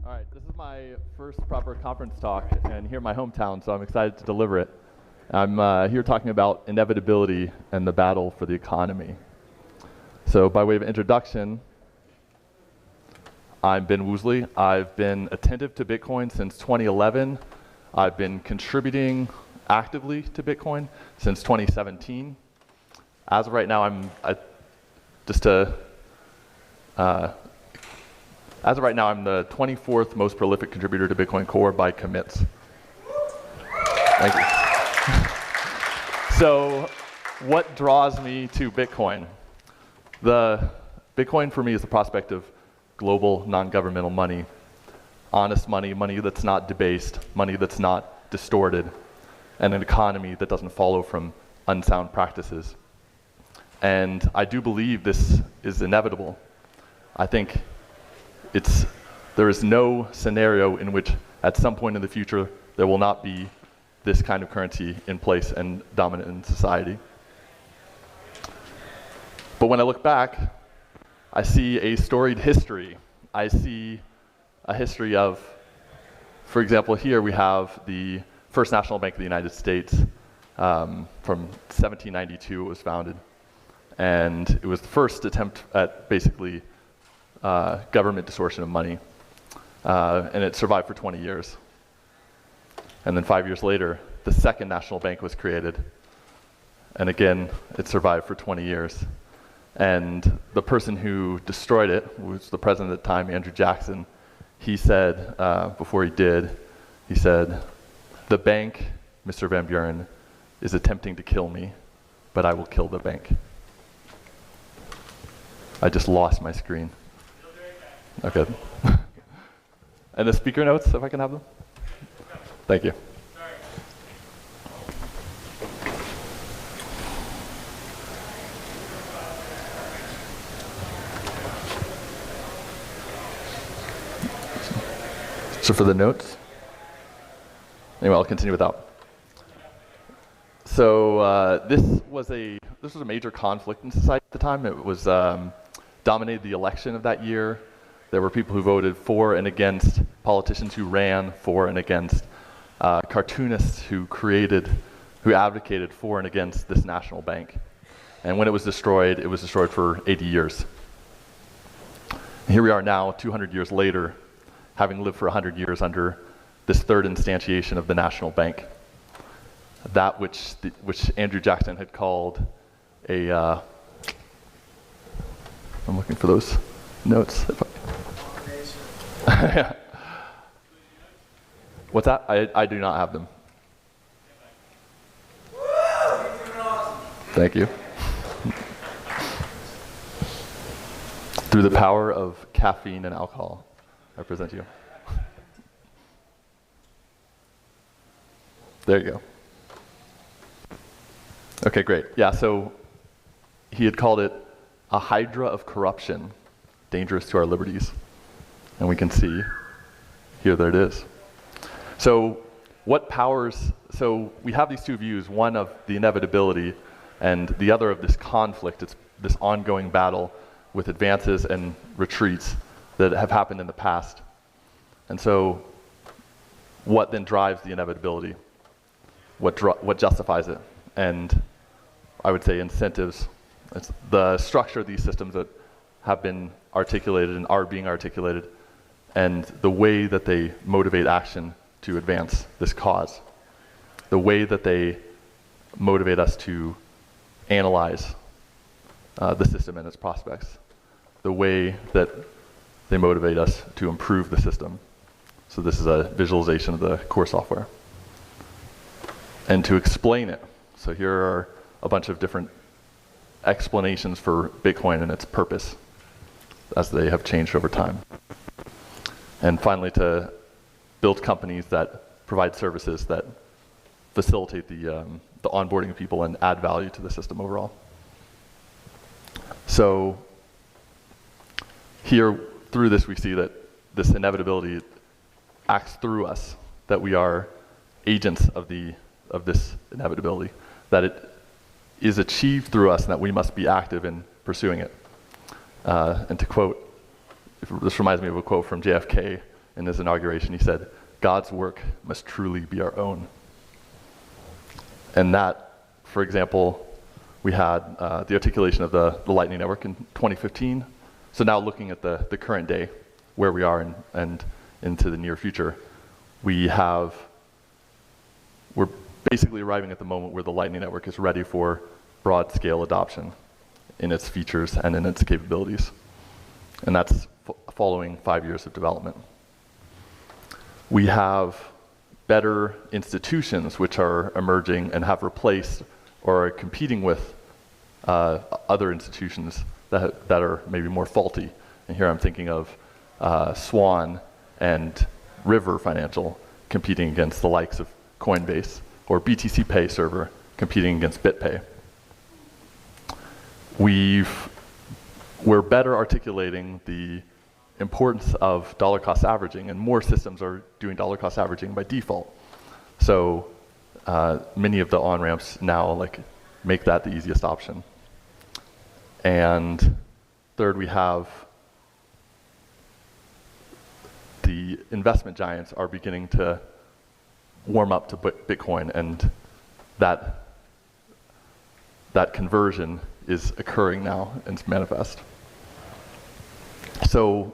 All right, this is my first proper conference talk, and here in my hometown, so I'm excited to deliver it. I'm here talking about inevitability and the battle for the economy. So by way of introduction, I'm Ben Woosley. I've been attentive to Bitcoin since 2011. I've been contributing actively to Bitcoin since 2017. As of right now, I'm the 24th most prolific contributor to Bitcoin Core by commits. Thank you. So, what draws me to Bitcoin? The Bitcoin for me is the prospect of global non-governmental money, honest money, money that's not debased, money that's not distorted, and an economy that doesn't follow from unsound practices. And I do believe this is inevitable. I think there is no scenario in which at some point in the future there will not be this kind of currency in place and dominant in society. But when I look back, I see a storied history. I see a history of, for example, here we have the First National Bank of the United States. From 1792 it was founded. And it was the first attempt at basically government distortion of money. And it survived for 20 years. And then 5 years later, the second national bank was created. And again, it survived for 20 years. And the person who destroyed it, who was the president at the time, Andrew Jackson, he said, before he did, he said, "The bank, Mr. Van Buren, is attempting to kill me, but I will kill the bank." I just lost my screen. Okay. And the speaker notes, if I can have them? Thank you. So for the notes, anyway, I'll continue without. So this was a major conflict in society at the time. It was dominated the election of that year. There were people who voted for and against, politicians who ran for and against, cartoonists who advocated for and against this national bank. And when it was destroyed for 80 years. And here we are now, 200 years later, having lived for 100 years under this third instantiation of the national bank. That which Andrew Jackson had called I'm looking for those notes. What's that? I do not have them. Thank you. Through the power of caffeine and alcohol, I present to you. There you go. Okay, great. Yeah, so he had called it a hydra of corruption, dangerous to our liberties. And we can see here that it is. So so we have these two views, one of the inevitability and the other of this conflict. It's this ongoing battle with advances and retreats that have happened in the past. And so what then drives the inevitability? What justifies it? And I would say incentives. It's the structure of these systems that have been articulated and are being articulated, and the way that they motivate action to advance this cause. The way that they motivate us to analyze the system and its prospects. The way that they motivate us to improve the system. So this is a visualization of the core software. And to explain it. So here are a bunch of different explanations for Bitcoin and its purpose as they have changed over time. And finally, to build companies that provide services that facilitate the onboarding of people and add value to the system overall. So here, through this, we see that this inevitability acts through us, that we are agents of this inevitability, that it is achieved through us and that we must be active in pursuing it. And to quote, this reminds me of a quote from JFK, in his inauguration, he said, "God's work must truly be our own." And that, for example, we had the articulation of the Lightning Network in 2015. So now looking at the current day, where we are and into the near future, we're basically arriving at the moment where the Lightning Network is ready for broad-scale adoption in its features and in its capabilities. And that's following 5 years of development. We have better institutions which are emerging and have replaced or are competing with other institutions that are maybe more faulty. And here I'm thinking of Swan and River Financial competing against the likes of Coinbase, or BTC Pay server competing against BitPay. We're better articulating the importance of dollar cost averaging, and more systems are doing dollar cost averaging by default. So many of the on-ramps now make that the easiest option. And third, we have the investment giants are beginning to warm up to Bitcoin, and that conversion is occurring now and it's manifest. So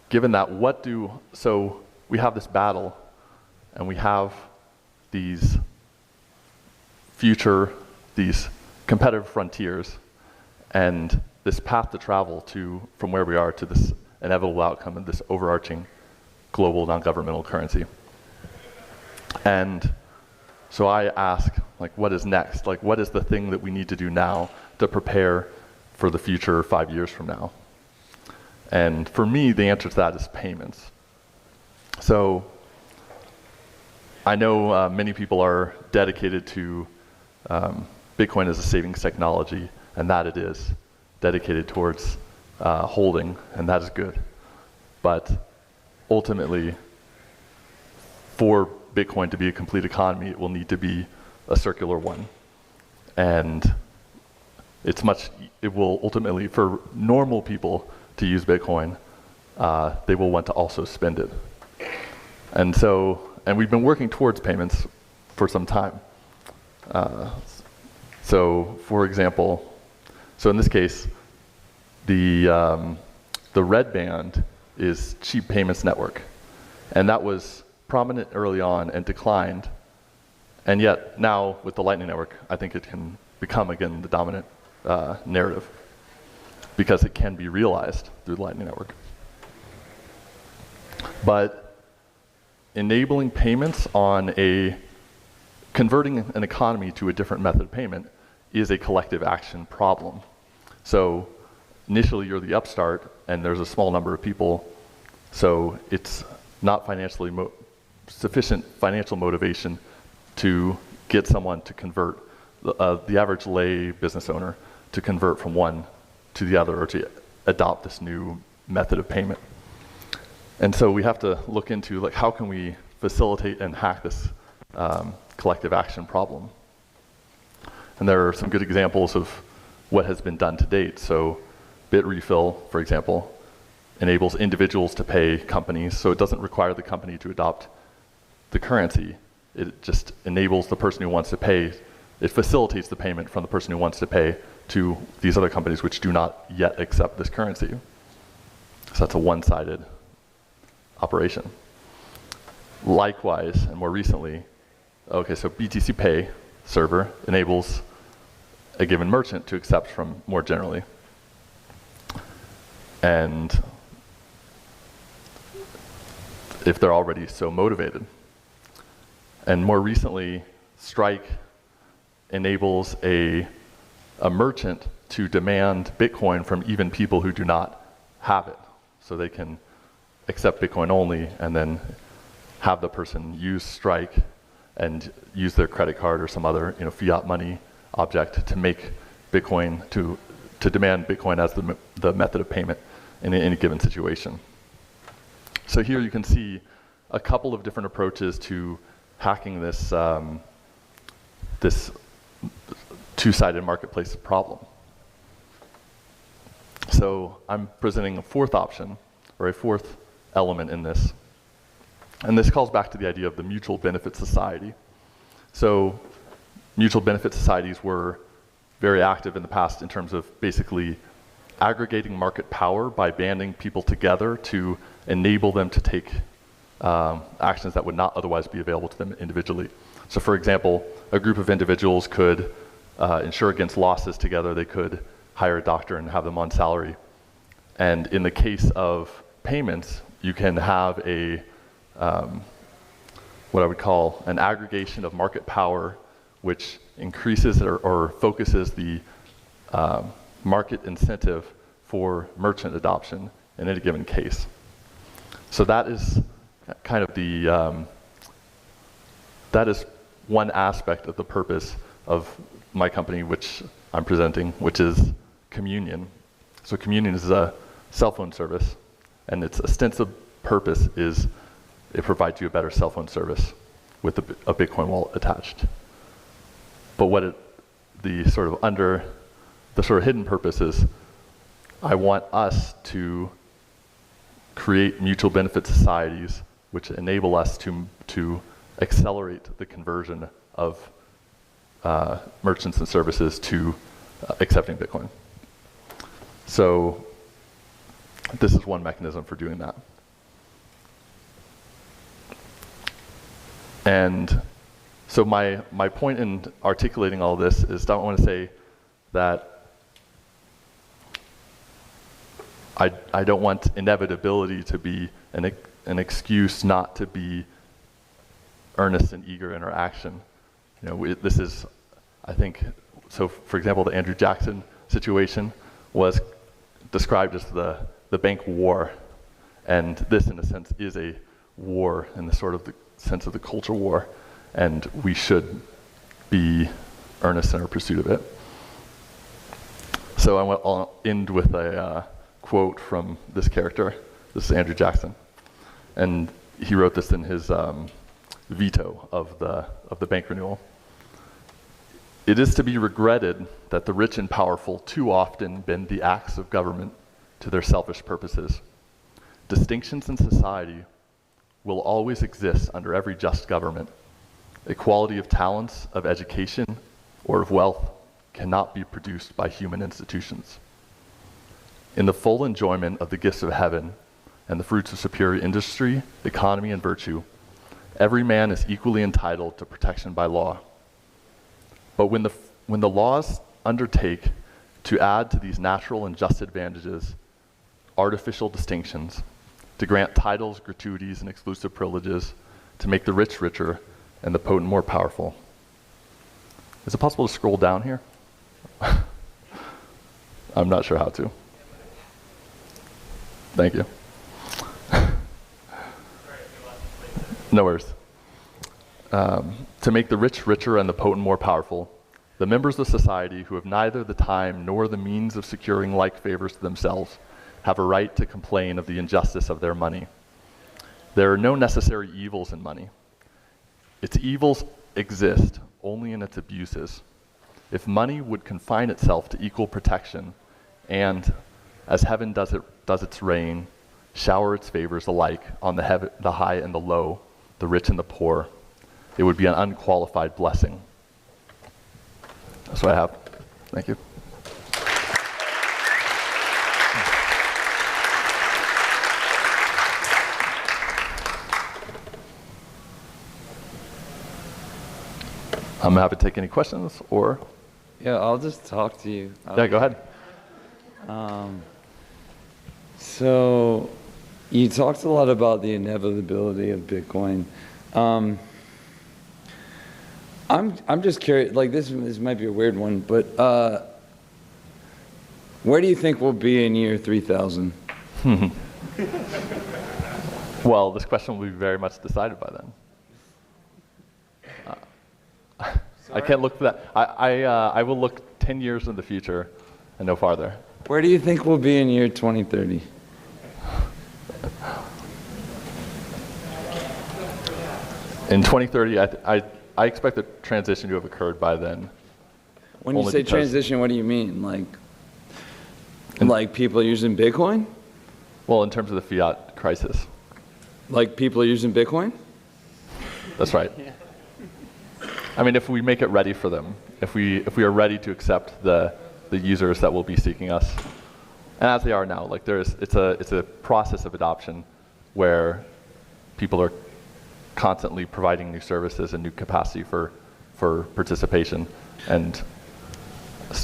given that, so we have this battle, and we have these competitive frontiers, and this path to travel from where we are to this inevitable outcome of this overarching global non-governmental currency. And so I ask, what is next? What is the thing that we need to do now to prepare for the future 5 years from now? And for me, the answer to that is payments. So I know many people are dedicated to Bitcoin as a savings technology, and that it is dedicated towards holding, and that is good. But ultimately, for Bitcoin to be a complete economy, it will need to be a circular one. And it will ultimately, for normal people to use Bitcoin, they will want to also spend it. And we've been working towards payments for some time. So for example, in this case, the red band is Cheap Payments Network. And that was prominent early on and declined. And yet now with the Lightning Network, I think it can become again the dominant narrative, because it can be realized through the Lightning Network. But enabling payments converting an economy to a different method of payment is a collective action problem. So initially you're the upstart and there's a small number of people, so it's not sufficient financial motivation to get someone to convert, the average lay business owner, to convert from one to the other or to adopt this new method of payment. And so we have to look into how can we facilitate and hack this collective action problem. And there are some good examples of what has been done to date. So BitRefill, for example, enables individuals to pay companies, so it doesn't require the company to adopt the currency. It just enables the person who wants to pay, it facilitates the payment from the person who wants to pay to these other companies which do not yet accept this currency. So that's a one-sided operation. Likewise, and more recently, so BTC Pay server enables a given merchant to accept from more generally. And if they're already so motivated. And more recently, Strike enables a merchant to demand Bitcoin from even people who do not have it. So they can accept Bitcoin only and then have the person use Strike and use their credit card or some other fiat money object to make Bitcoin, to demand Bitcoin as the method of payment in any given situation. So here you can see a couple of different approaches to hacking this this two-sided marketplace problem. So I'm presenting a fourth option, or a fourth element in this. And this calls back to the idea of the mutual benefit society. So mutual benefit societies were very active in the past in terms of basically aggregating market power by banding people together to enable them to take actions that would not otherwise be available to them individually. So for example, a group of individuals could insure against losses together. They could hire a doctor and have them on salary. And in the case of payments, you can have a what I would call an aggregation of market power, which increases or focuses the market incentive for merchant adoption in any given case. So that is kind of the that is one aspect of the purpose of my company, which I'm presenting, which is Communion. So Communion is a cell phone service, and its ostensive purpose is it provides you a better cell phone service with a Bitcoin wallet attached. But what the sort of hidden purpose is, I want us to create mutual benefit societies which enable us to accelerate the conversion of merchants and services to accepting Bitcoin. So this is one mechanism for doing that. And so my point in articulating all this is I want to say that I don't want inevitability to be an excuse not to be earnest and eager in our action. You know, this is, I think, so for example, the Andrew Jackson situation was described as the bank war, and this in a sense is a war in the sort of the sense of the culture war, and we should be earnest in our pursuit of it. So I'll end with a quote from this character. This is Andrew Jackson, and he wrote this in his veto of the bank renewal. It is to be regretted that the rich and powerful too often bend the axe of government to their selfish purposes. Distinctions in society will always exist under every just government. Equality of talents, of education, or of wealth cannot be produced by human institutions. In the full enjoyment of the gifts of heaven and the fruits of superior industry, economy, and virtue, every man is equally entitled to protection by law. But when the laws undertake to add to these natural and just advantages artificial distinctions, to grant titles, gratuities, and exclusive privileges, to make the rich richer and the potent more powerful. Is it possible to scroll down here? I'm not sure how to. Thank you. No worries. To make the rich richer and the potent more powerful, the members of society who have neither the time nor the means of securing like favors to themselves have a right to complain of the injustice of their money. There are no necessary evils in money. Its evils exist only in its abuses. If money would confine itself to equal protection and, as heaven does its rain, shower its favors alike on the high and the low, the rich and the poor, it would be an unqualified blessing. That's what I have. Thank you. I'm happy to take any questions or... Yeah, I'll just talk to you. Yeah, go ahead. So you talked a lot about the inevitability of Bitcoin. I'm just curious, like this might be a weird one, but where do you think we'll be in year 3000? Well, this question will be very much decided by then. I can't look for that. I will look 10 years in the future and no farther. Where do you think we'll be in year 2030? In 2030, I expect the transition to have occurred by then. When you say transition, what do you mean? Like people using Bitcoin? Well, in terms of the fiat crisis. Like people are using Bitcoin? That's right. I mean, if we make it ready for them, if we are ready to accept the users that will be seeking us, and as they are now, like it's a process of adoption where people are constantly providing new services and new capacity for participation, and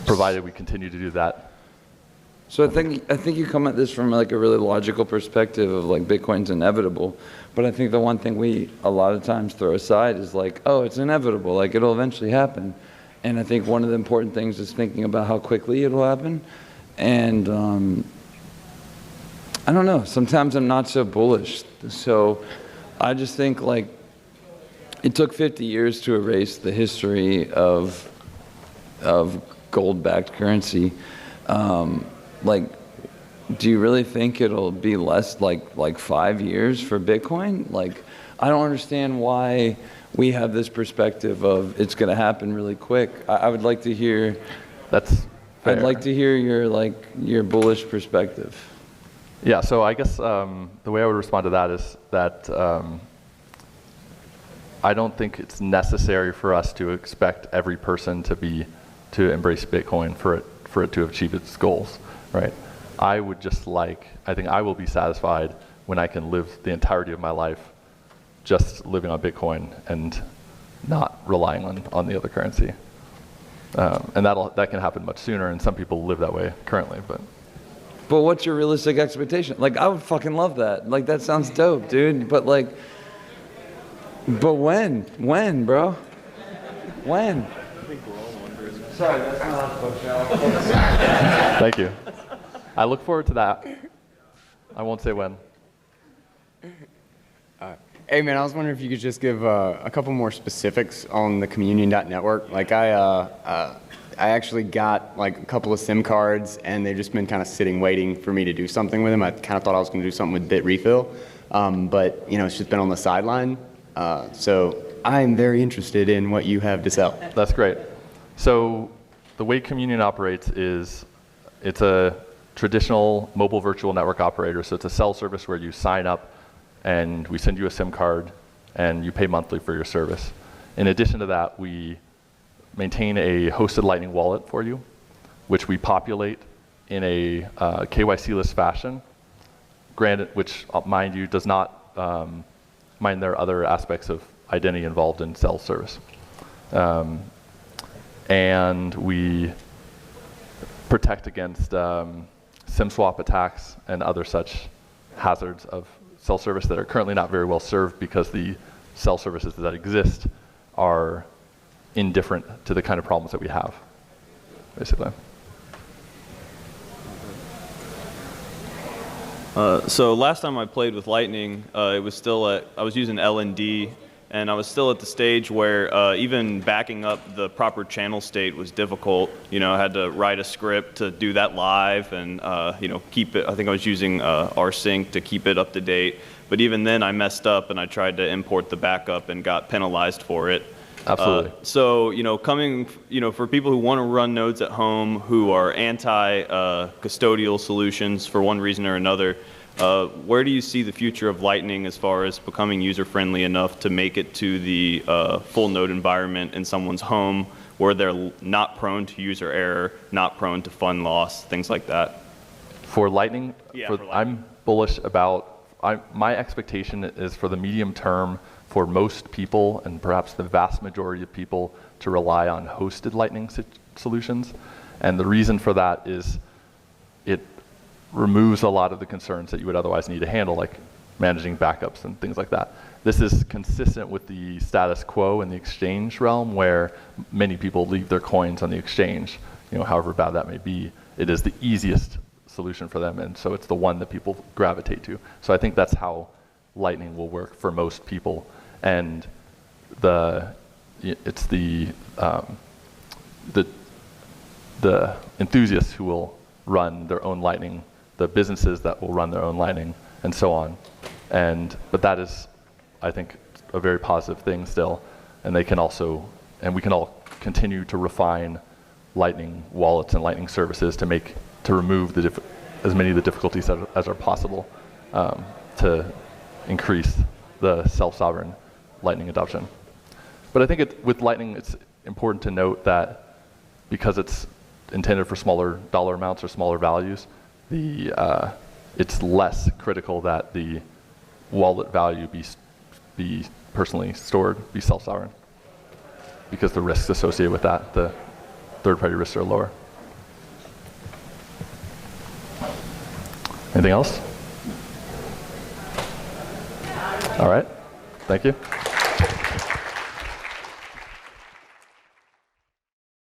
provided we continue to do that. So I think you come at this from like a really logical perspective of like Bitcoin's inevitable, but I think the one thing we a lot of times throw aside is like, oh, it's inevitable, like it'll eventually happen. And I think one of the important things is thinking about how quickly it'll happen. And I don't know, sometimes I'm not so bullish. So I just think like it took 50 years to erase the history of gold-backed currency. Like, do you really think it'll be less like 5 years for Bitcoin? Like, I don't understand why we have this perspective of it's going to happen really quick. I would like to hear. That's fair. I'd like to hear your bullish perspective. Yeah. So I guess the way I would respond to that is that I don't think it's necessary for us to expect every person to embrace Bitcoin for it to achieve its goals. Right. I think I will be satisfied when I can live the entirety of my life just living on Bitcoin and not relying on the other currency. And that can happen much sooner, and some people live that way currently. But what's your realistic expectation? Like, I would fucking love that. Like, that sounds dope, dude. But when? When, bro? When? Sorry, that's not a question. Thank you. I look forward to that. I won't say when. Hey man, I was wondering if you could just give a couple more specifics on the communion.network. Like I actually got like a couple of SIM cards and they've just been kind of sitting waiting for me to do something with them. I kind of thought I was going to do something with BitRefill, but you know, it's just been on the sideline. So I'm very interested in what you have to sell. That's great. So the way Communion operates is it's a traditional mobile virtual network operator. So it's a cell service where you sign up and we send you a SIM card and you pay monthly for your service. In addition to that, we maintain a hosted Lightning wallet for you, which we populate in a KYC-less fashion, granted, which, mind you, does not mind there are other aspects of identity involved in cell service. And we protect against SIM swap attacks and other such hazards of cell service that are currently not very well served because the cell services that exist are indifferent to the kind of problems that we have, basically. So last time I played with Lightning, it was still I was using LND, and I was still at the stage where even backing up the proper channel state was difficult. You know, I had to write a script to do that live and, you know, keep it. I think I was using rsync to keep it up to date. But even then I messed up and I tried to import the backup and got penalized for it. Absolutely. So, you know, for people who want to run nodes at home, who are anti-custodial solutions for one reason or another, where do you see the future of Lightning as far as becoming user-friendly enough to make it to the full node environment in someone's home where they're not prone to user error, not prone to fund loss, things like that? For Lightning, Yeah, for Lightning. I'm bullish about, my expectation is for the medium term for most people, and perhaps the vast majority of people, to rely on hosted Lightning solutions. And the reason for that is it removes a lot of the concerns that you would otherwise need to handle, like managing backups and things like that. This is consistent with the status quo in the exchange realm, where many people leave their coins on the exchange, you know, however bad that may be. It is the easiest solution for them, and so it's the one that people gravitate to. So I think that's how Lightning will work for most people. And it's the enthusiasts who will run their own Lightning, the businesses that will run their own Lightning, and so on. But that is, I think, a very positive thing still. And we can all continue to refine Lightning wallets and Lightning services to remove as many of the difficulties as are possible to increase the self-sovereign Lightning adoption. But I think with Lightning, it's important to note that because it's intended for smaller dollar amounts or smaller values, it's less critical that the wallet value be personally stored, be self-sovereign, because the risks associated with that, the third-party risks are lower. Anything else? All right, thank you.